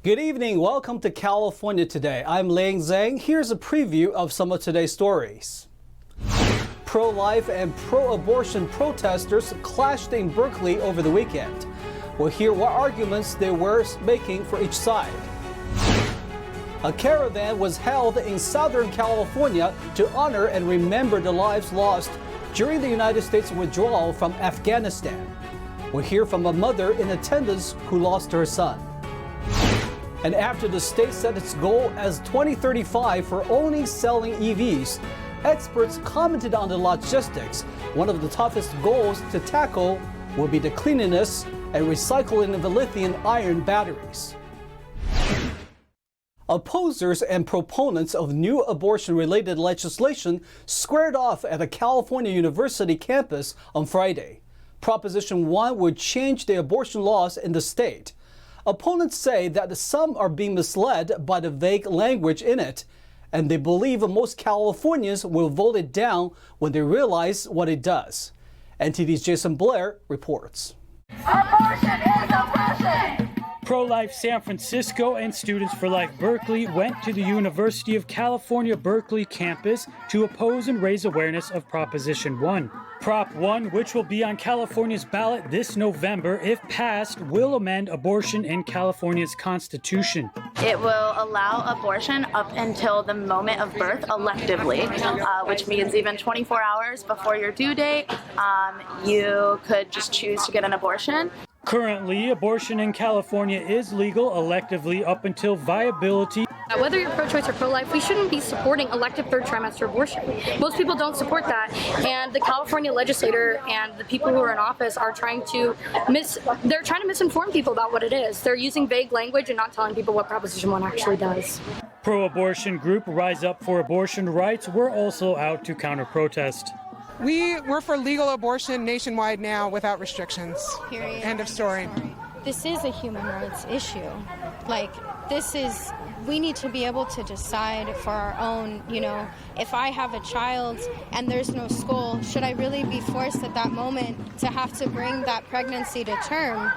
Good evening. Welcome to California Today. I'm Ling Zhang. Here's a preview of some of today's stories. Pro-life and pro-abortion protesters clashed in Berkeley over the weekend. We'll hear what arguments they were making for each side. A caravan was held in Southern California to honor and remember the lives lost during the United States withdrawal from Afghanistan. We'll hear from a mother in attendance who lost her son. And after the state set its goal as 2035 for only selling EVs, experts commented on the logistics. One of the toughest goals to tackle will be the cleanliness and recycling of the lithium-ion batteries. Opposers and proponents of new abortion-related legislation squared off at a California University campus on Friday. Proposition 1 would change the abortion laws in the state. Opponents say that some are being misled by the vague language in it, and they believe most Californians will vote it down when they realize what it does. NTD's Jason Blair reports. Abortion is oppression! Pro-Life San Francisco and Students for Life Berkeley went to the University of California Berkeley campus to oppose and raise awareness of Proposition 1. Prop 1, which will be on California's ballot this November, if passed, will amend abortion in California's constitution. It will allow abortion up until the moment of birth electively, which means even 24 hours before your due date, you could just choose to get an abortion. Currently, abortion in California is legal electively up until viability. Whether you're pro-choice or pro-life, we shouldn't be supporting elective third trimester abortion. Most people don't support that, and the California legislator and the people who are in office are trying to misinform people about what it is. They're using vague language and not telling people what Proposition 1 actually does. Pro-abortion group Rise Up for Abortion Rights were also out to counter-protest. We're for legal abortion nationwide now without restrictions. Period. End of story. This is a human rights issue. We need to be able to decide for our own, if I have a child and there's no school, should I really be forced at that moment to have to bring that pregnancy to term?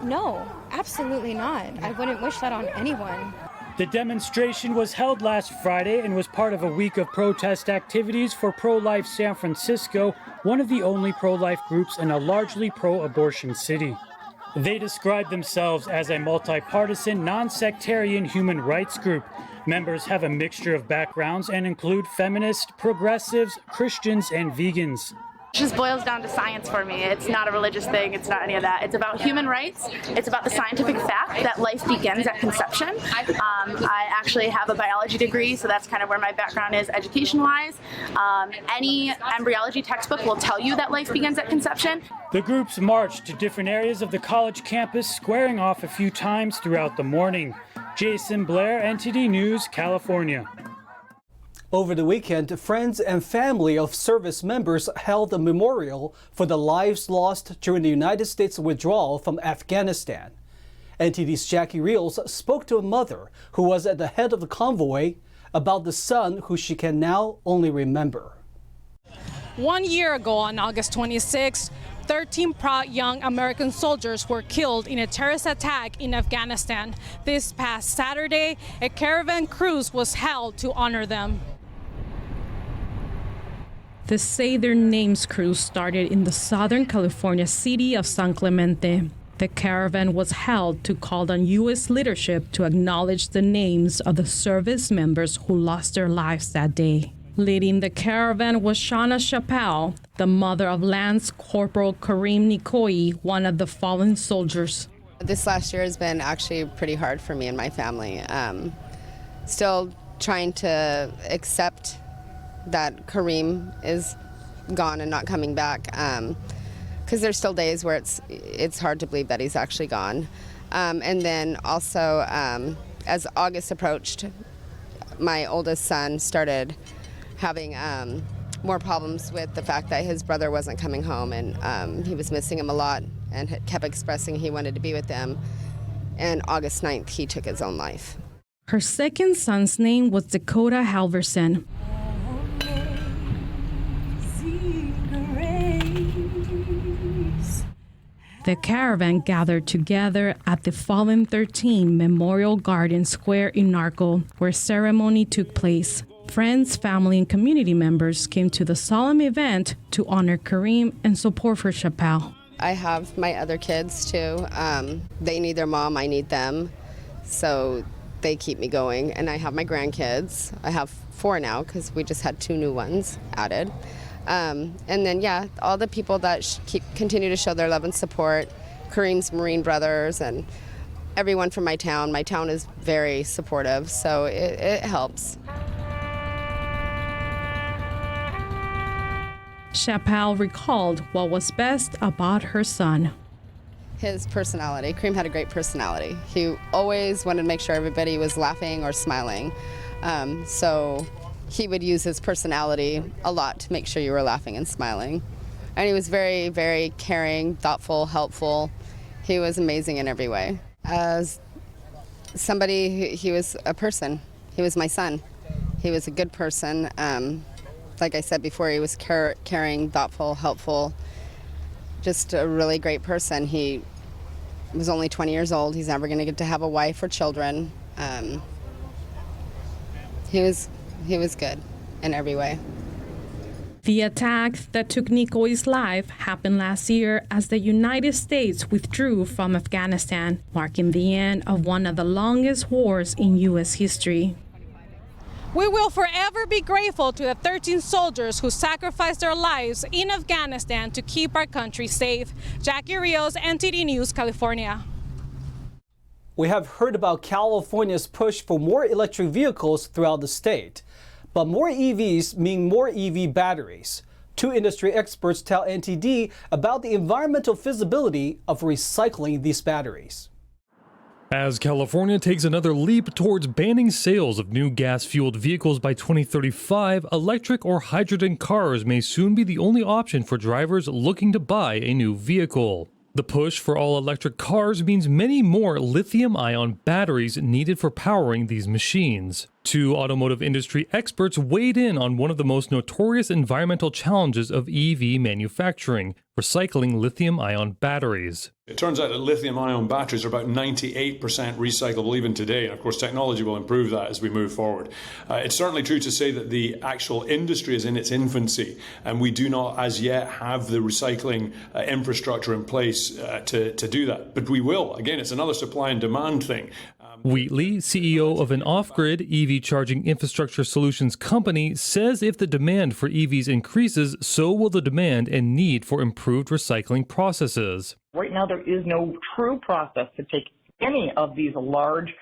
No, absolutely not. I wouldn't wish that on anyone. The demonstration was held last Friday and was part of a week of protest activities for Pro-Life San Francisco, one of the only pro-life groups in a largely pro-abortion city. They describe themselves as a multi-partisan, non-sectarian human rights group. Members have a mixture of backgrounds and include feminists, progressives, Christians, and vegans. It just boils down to science for me. It's not a religious thing. It's not any of that. It's about human rights. It's about the scientific fact that life begins at conception. I actually have a biology degree, so that's kind of where my background is education-wise. Any embryology textbook will tell you that life begins at conception. The groups marched to different areas of the college campus, squaring off a few times throughout the morning. Jason Blair, NTD News, California. Over the weekend, friends and family of service members held a memorial for the lives lost during the United States withdrawal from Afghanistan. NTD's Jackie Reels spoke to a mother who was at the head of the convoy about the son who she can now only remember. 1 year ago, on August 26, 13 proud young American soldiers were killed in a terrorist attack in Afghanistan. This past Saturday, a caravan cruise was held to honor them. The Say Their Names cruise started in the Southern California city of San Clemente. The caravan was held to call on U.S. leadership to acknowledge the names of the service members who lost their lives that day. Leading the caravan was Shauna Chappelle, the mother of Lance Corporal Kareem Nikoi, one of the fallen soldiers. This last year has been actually pretty hard for me and my family. Still trying to accept that Kareem is gone and not coming back, because there's still days where it's hard to believe that he's actually gone. And then also, as August approached, my oldest son started having more problems with the fact that his brother wasn't coming home, and he was missing him a lot and kept expressing he wanted to be with them. And August 9th, he took his own life. Her second son's name was Dakota Halverson. The caravan gathered together at the Fallen 13 Memorial Garden Square in Narco, where ceremony took place. Friends, family, and community members came to the solemn event to honor Kareem and support for Chappelle. I have my other kids too. They need their mom, I need them. So they keep me going. And I have my grandkids. I have 4 now because we just had 2 new ones added. And then, yeah, all the people that continue to show their love and support, Kareem's Marine brothers and everyone from my town. My town is very supportive, so it helps. Chappelle recalled what was best about her son. His personality. Kareem had a great personality. He always wanted to make sure everybody was laughing or smiling. So he would use his personality a lot to make sure you were laughing and smiling. And he was very, very caring, thoughtful, helpful. He was amazing in every way. As somebody, he was a person. He was my son. He was a good person. Like I said before, he was caring, thoughtful, helpful, just a really great person. He was only 20 years old. He's never going to get to have a wife or children. He was good in every way. The attack that took Nikoi's life happened last year as the United States withdrew from Afghanistan, marking the end of one of the longest wars in U.S. history. We will forever be grateful to the 13 soldiers who sacrificed their lives in Afghanistan to keep our country safe. Jackie Rios, NTD News, California. We have heard about California's push for more electric vehicles throughout the state. But more EVs mean more EV batteries. 2 industry experts tell NTD about the environmental feasibility of recycling these batteries. As California takes another leap towards banning sales of new gas-fueled vehicles by 2035, electric or hydrogen cars may soon be the only option for drivers looking to buy a new vehicle. The push for all-electric cars means many more lithium-ion batteries needed for powering these machines. 2 automotive industry experts weighed in on one of the most notorious environmental challenges of EV manufacturing, recycling lithium-ion batteries. It turns out that lithium-ion batteries are about 98% recyclable even today, and of course technology will improve that as we move forward. It's certainly true to say that the actual industry is in its infancy, and we do not as yet have the recycling infrastructure in place to do that. But we will. Again, it's another supply and demand thing. Wheatley, CEO of an off-grid EV charging infrastructure solutions company, says if the demand for EVs increases, so will the demand and need for improved recycling processes. Right now, there is no true process to take any of these large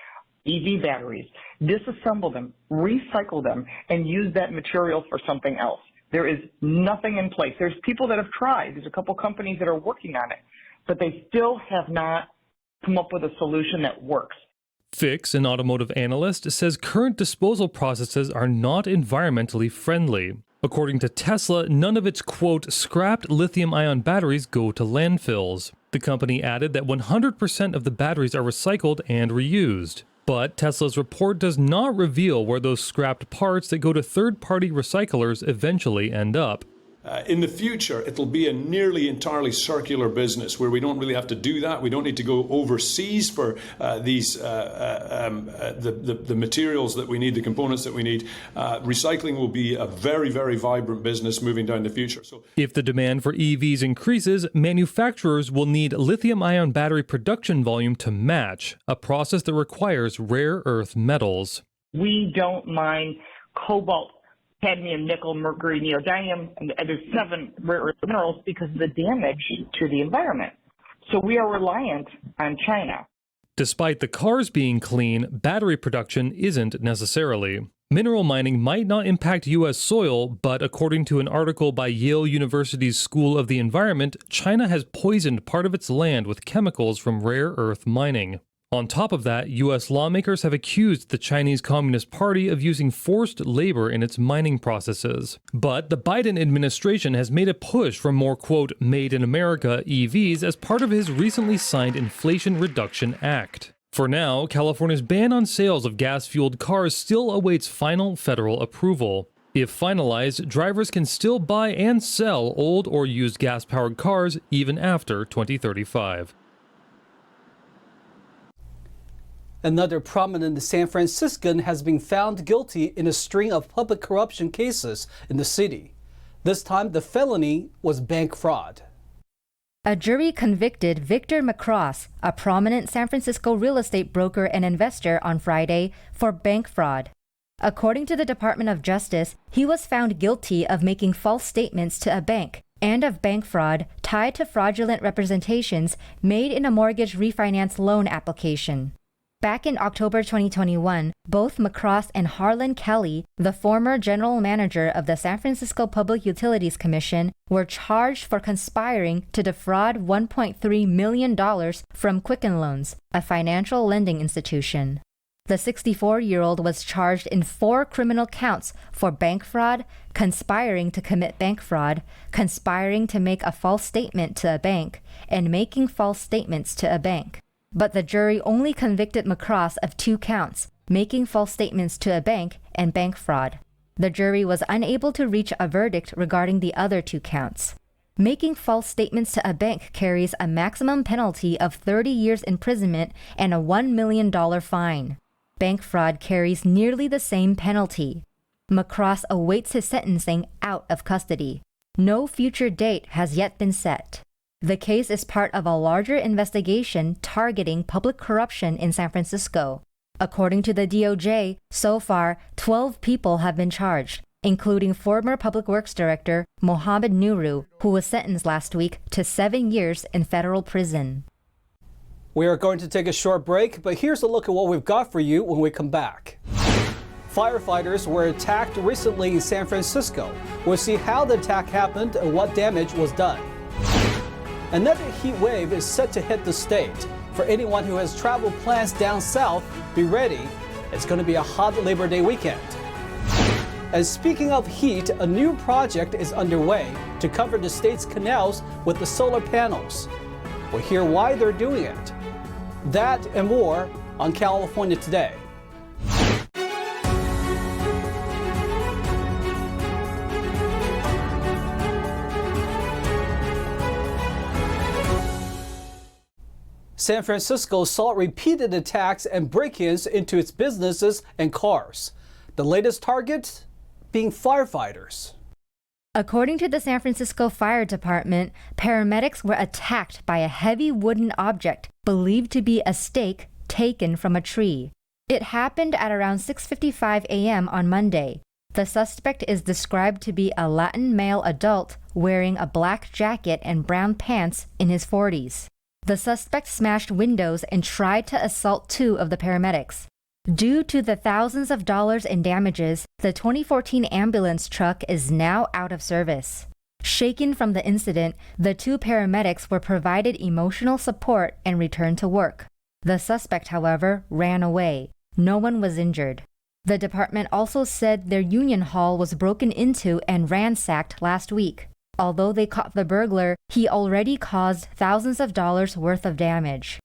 EV batteries, disassemble them, recycle them, and use that material for something else. There is nothing in place. There's people that have tried. There's a couple companies that are working on it, but they still have not come up with a solution that works. Fix, an automotive analyst, says current disposal processes are not environmentally friendly. According to Tesla, none of its, quote, scrapped lithium-ion batteries go to landfills. The company added that 100% of the batteries are recycled and reused. But Tesla's report does not reveal where those scrapped parts that go to third-party recyclers eventually end up. In the future, it'll be a nearly entirely circular business where we don't really have to do that. We don't need to go overseas for the materials that we need, the components that we need. Recycling will be a very, very vibrant business moving down the future. So, if the demand for EVs increases, manufacturers will need lithium-ion battery production volume to match, a process that requires rare earth metals. We don't mine cobalt, cadmium, nickel, mercury, neodymium, and there's 7 rare earth minerals because of the damage to the environment. So we are reliant on China. Despite the cars being clean, battery production isn't necessarily. Mineral mining might not impact U.S. soil, but according to an article by Yale University's School of the Environment, China has poisoned part of its land with chemicals from rare earth mining. On top of that, U.S. lawmakers have accused the Chinese Communist Party of using forced labor in its mining processes. But the Biden administration has made a push for more, quote, made in America EVs as part of his recently signed Inflation Reduction Act. For now, California's ban on sales of gas-fueled cars still awaits final federal approval. If finalized, drivers can still buy and sell old or used gas-powered cars even after 2035. Another prominent San Franciscan has been found guilty in a string of public corruption cases in the city. This time, the felony was bank fraud. A jury convicted Victor Macross, a prominent San Francisco real estate broker and investor, on Friday for bank fraud. According to the Department of Justice, he was found guilty of making false statements to a bank and of bank fraud tied to fraudulent representations made in a mortgage refinance loan application. Back in October 2021, both Macross and Harlan Kelly, the former general manager of the San Francisco Public Utilities Commission, were charged for conspiring to defraud $1.3 million from Quicken Loans, a financial lending institution. The 64-year-old was charged in 4 criminal counts for bank fraud, conspiring to commit bank fraud, conspiring to make a false statement to a bank, and making false statements to a bank. But the jury only convicted Macross of 2 counts, making false statements to a bank and bank fraud. The jury was unable to reach a verdict regarding the other 2 counts. Making false statements to a bank carries a maximum penalty of 30 years imprisonment and a $1 million fine. Bank fraud carries nearly the same penalty. Macross awaits his sentencing out of custody. No future date has yet been set. The case is part of a larger investigation targeting public corruption in San Francisco. According to the DOJ, so far, 12 people have been charged, including former Public Works Director Mohammed Nuru, who was sentenced last week to 7 years in federal prison. We are going to take a short break, but here's a look at what we've got for you when we come back. Firefighters were attacked recently in San Francisco. We'll see how the attack happened and what damage was done. Another heat wave is set to hit the state. For anyone who has travel plans down south, be ready. It's going to be a hot Labor Day weekend. And speaking of heat, a new project is underway to cover the state's canals with the solar panels. We'll hear why they're doing it. That and more on California Today. San Francisco saw repeated attacks and break-ins into its businesses and cars. The latest target being firefighters. According to the San Francisco Fire Department, paramedics were attacked by a heavy wooden object believed to be a stake taken from a tree. It happened at around 6:55 a.m. on Monday. The suspect is described to be a Latin male adult wearing a black jacket and brown pants in his 40s. The suspect smashed windows and tried to assault 2 of the paramedics. Due to the thousands of dollars in damages, the 2014 ambulance truck is now out of service. Shaken from the incident, the 2 paramedics were provided emotional support and returned to work. The suspect, however, ran away. No one was injured. The department also said their union hall was broken into and ransacked last week. Although they caught the burglar, he already caused thousands of dollars worth of damage.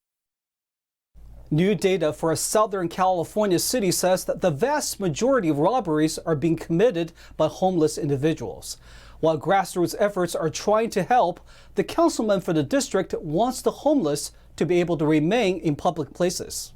New data for a Southern California city says that the vast majority of robberies are being committed by homeless individuals. While grassroots efforts are trying to help, the councilman for the district wants the homeless to be able to remain in public places.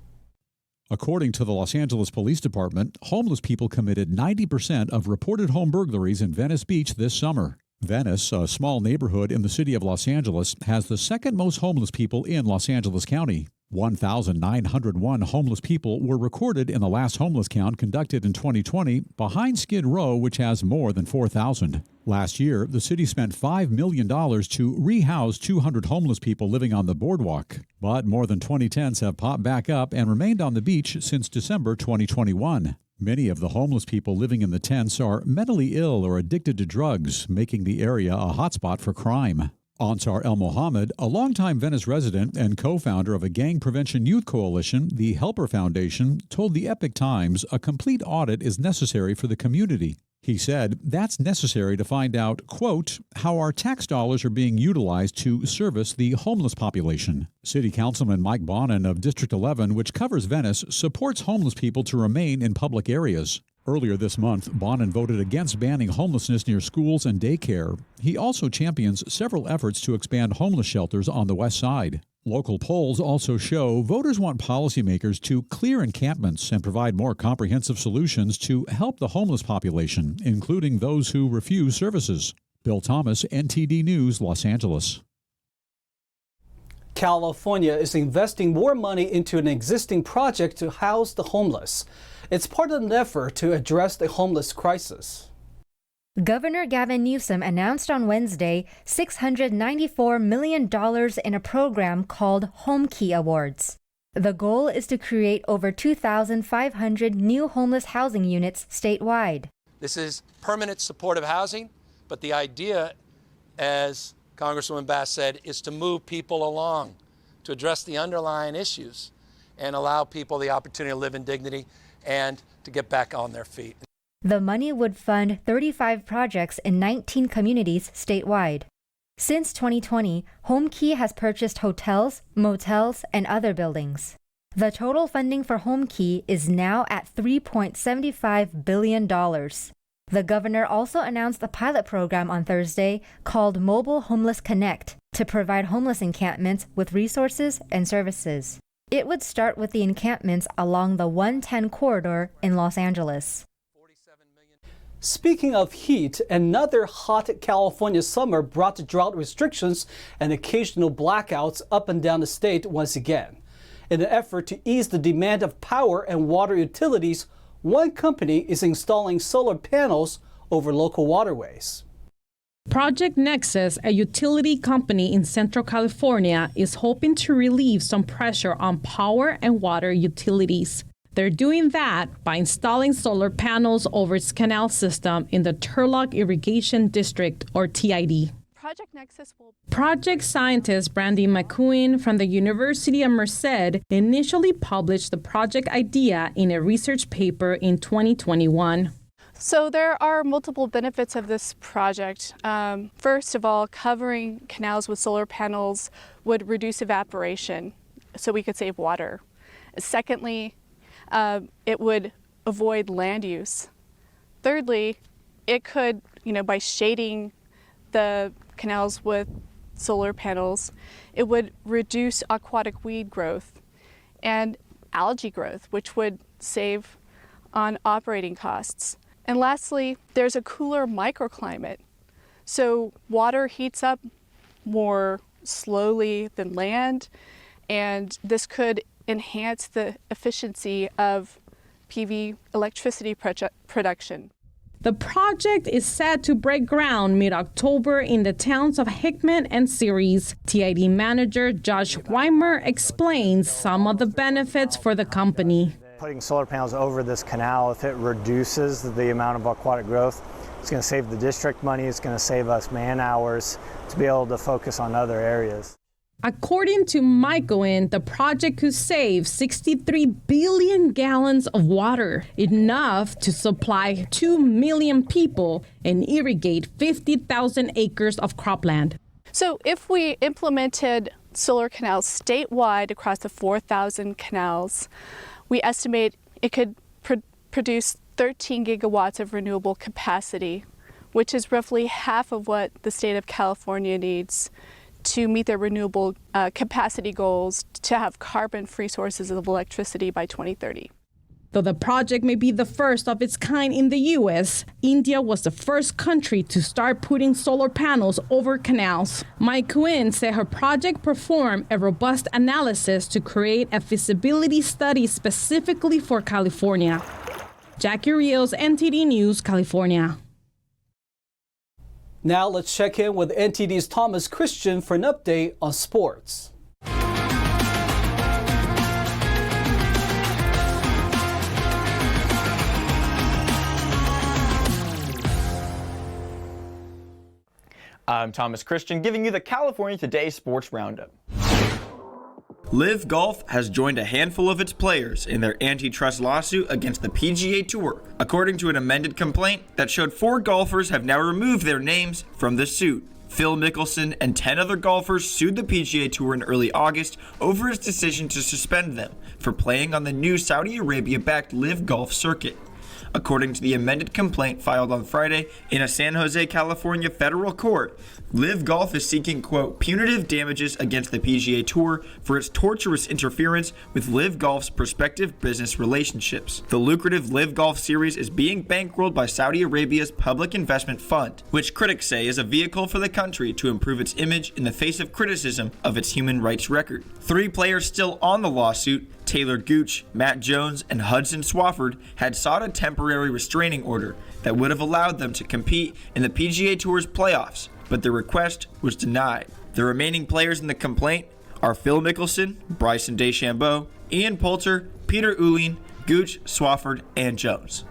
According to the Los Angeles Police Department, homeless people committed 90% of reported home burglaries in Venice Beach this summer. Venice, a small neighborhood in the city of Los Angeles, has the second most homeless people in Los Angeles County. 1,901 homeless people were recorded in the last homeless count conducted in 2020, behind Skid Row, which has more than 4,000. Last year, the city spent $5 million to rehouse 200 homeless people living on the boardwalk. But more than 20 tents have popped back up and remained on the beach since December 2021. Many of the homeless people living in the tents are mentally ill or addicted to drugs, making the area a hotspot for crime. Ansar El Mohammed, a longtime Venice resident and co-founder of a gang prevention youth coalition, the Helper Foundation, told the Epoch Times a complete audit is necessary for the community. He said that's necessary to find out, quote, how our tax dollars are being utilized to service the homeless population. City Councilman Mike Bonin of District 11, which covers Venice, supports homeless people to remain in public areas. Earlier this month, Bonin voted against banning homelessness near schools and daycare. He also champions several efforts to expand homeless shelters on the west side. Local polls also show voters want policymakers to clear encampments and provide more comprehensive solutions to help the homeless population, including those who refuse services. Bill Thomas, NTD News, Los Angeles. California is investing more money into an existing project to house the homeless. It's part of an effort to address the homeless crisis. Governor Gavin Newsom announced on Wednesday $694 million in a program called Home Key Awards. The goal is to create over 2,500 new homeless housing units statewide. This is permanent supportive housing, but the idea, as Congresswoman Bass said, is to move people along, to address the underlying issues and allow people the opportunity to live in dignity and to get back on their feet. The money would fund 35 projects in 19 communities statewide. Since 2020, Home Key has purchased hotels, motels, and other buildings. The total funding for Home Key is now at $3.75 billion. The governor also announced a pilot program on Thursday called Mobile Homeless Connect to provide homeless encampments with resources and services. It would start with the encampments along the 110 corridor in Los Angeles. Speaking of heat, another hot California summer brought drought restrictions and occasional blackouts up and down the state once again. In an effort to ease the demand of power and water utilities, one company is installing solar panels over local waterways. Project Nexus, a utility company in Central California, is hoping to relieve some pressure on power and water utilities. They're doing that by installing solar panels over its canal system in the Turlock Irrigation District, or TID. Project scientist Brandy McCuin from the University of Merced initially published the project idea in a research paper in 2021. So there are multiple benefits of this project. First of all, covering canals with solar panels would reduce evaporation, so we could save water. Secondly, it would avoid land use. Thirdly, it could, by shading the canals with solar panels, it would reduce aquatic weed growth and algae growth, which would save on operating costs. And lastly, there's a cooler microclimate. So water heats up more slowly than land, and this could enhance the efficiency of PV electricity production. The project is set to break ground mid-October in the towns of Hickman and Ceres. TID manager Josh Weimer explains some of the benefits for the company. Putting solar panels over this canal, if it reduces the amount of aquatic growth, it's going to save the district money, it's going to save us man hours to be able to focus on other areas. According to McCuin, the project could save 63 billion gallons of water, enough to supply 2 million people and irrigate 50,000 acres of cropland. So if we implemented solar canals statewide across the 4,000 canals, we estimate it could produce 13 gigawatts of renewable capacity, which is roughly half of what the state of California needs to meet their renewable capacity goals to have carbon-free sources of electricity by 2030. Though the project may be the first of its kind in the U.S., India was the first country to start putting solar panels over canals. McCuin said her project performed a robust analysis to create a feasibility study specifically for California. Jackie Rios, NTD News, California. Now let's check in with NTD's Thomas Christian for an update on sports. I'm Thomas Christian, giving you the California Today Sports Roundup. LIV Golf has joined a handful of its players in their antitrust lawsuit against the PGA Tour, according to an amended complaint that showed 4 golfers have now removed their names from the suit. Phil Mickelson and 10 other golfers sued the PGA Tour in early August over its decision to suspend them for playing on the new Saudi Arabia-backed LIV Golf circuit. According to the amended complaint filed on Friday in a San Jose, California federal court, Live Golf is seeking, quote, punitive damages against the PGA Tour for its torturous interference with Live Golf's prospective business relationships. The lucrative Live Golf series is being bankrolled by Saudi Arabia's Public Investment Fund, which critics say is a vehicle for the country to improve its image in the face of criticism of its human rights record. 3 players still on the lawsuit, Taylor Gooch, Matt Jones, and Hudson Swafford, had sought a temporary restraining order that would have allowed them to compete in the PGA Tour's playoffs, but their request was denied. The remaining players in the complaint are Phil Mickelson, Bryson DeChambeau, Ian Poulter, Peter Uihlein, Gooch, Swafford, and Jones.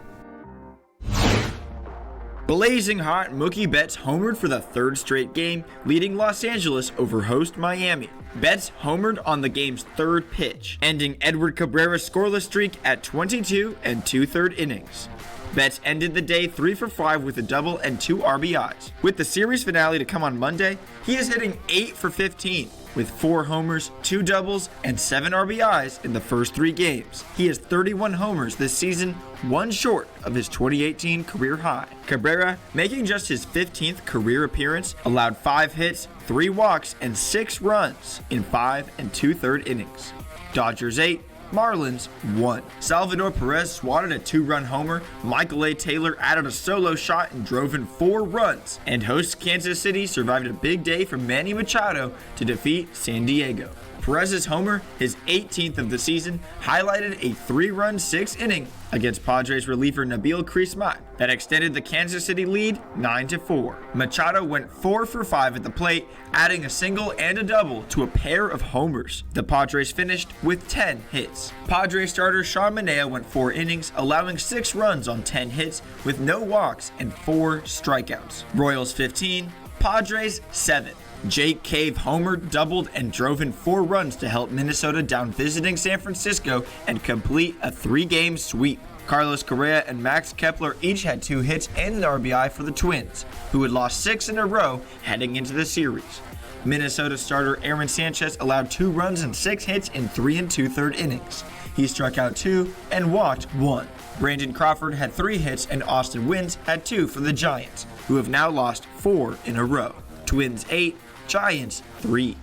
Blazing hot, Mookie Betts homered for the 3rd straight game, leading Los Angeles over host Miami. Betts homered on the game's 3rd pitch, ending Edward Cabrera's scoreless streak at 22 and 2/3 innings. Betts ended the day 3 for 5 with a double and 2 RBIs. With the series finale to come on Monday, he is hitting 8 for 15, with 4 homers, 2 doubles, and 7 RBIs in the first 3 games. He has 31 homers this season, 1 short of his 2018 career high. Cabrera, making just his 15th career appearance, allowed 5 hits, 3 walks, and 6 runs in 5 and 2/3 innings. Dodgers 8, Marlins 1. Salvador Perez swatted a 2-run homer, Michael A. Taylor added a solo shot and drove in 4 runs, and host Kansas City survived a big day from Manny Machado to defeat San Diego. Perez's homer, his 18th of the season, highlighted a 3-run 6th inning against Padres reliever Nabil Crismat that extended the Kansas City lead 9-4. Machado went 4 for 5 at the plate, adding a single and a double to a pair of homers. The Padres finished with 10 hits. Padres starter Sean Manaea went 4 innings, allowing 6 runs on 10 hits with no walks and 4 strikeouts. Royals 15, Padres 7. Jake Cave homered, doubled, and drove in 4 runs to help Minnesota down visiting San Francisco and complete a 3-game sweep. Carlos Correa and Max Kepler each had 2 hits and an RBI for the Twins, who had lost 6 in a row heading into the series. Minnesota starter Aaron Sanchez allowed 2 runs and 6 hits in 3 2/3 innings. He struck out 2 and walked 1. Brandon Crawford had 3 hits and Austin Wynns had 2 for the Giants, who have now lost 4 in a row. Twins 8, Giants 3.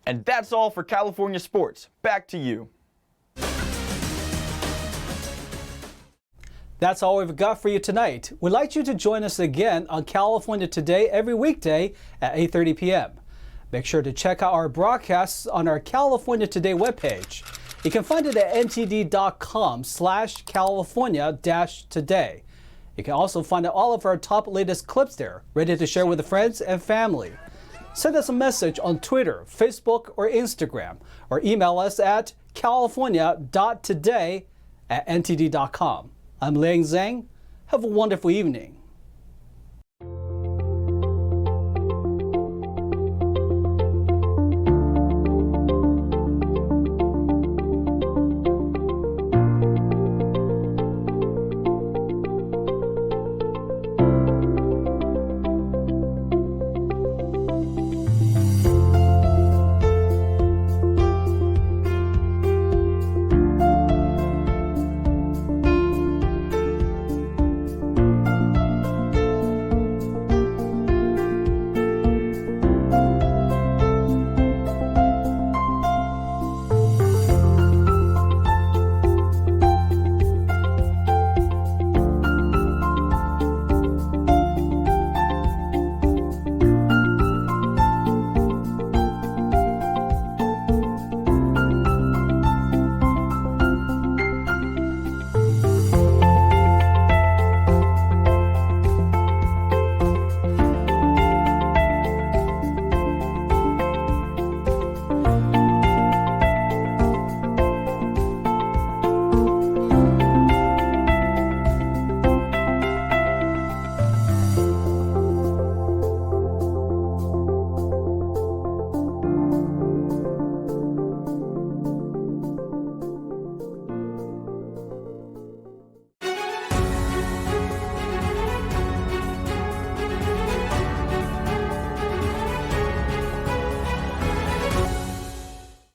And that's all for California sports. Back to you. That's all we've got for you tonight. We'd like you to join us again on California Today every weekday at 8:30 p.m. Make sure to check out our broadcasts on our California Today webpage. You can find it at ntd.com/California-today. You can also find all of our top latest clips there, ready to share with friends and family. Send us a message on Twitter, Facebook, or Instagram, or email us at california.today@ntd.com. I'm Liang Zhang. Have a wonderful evening.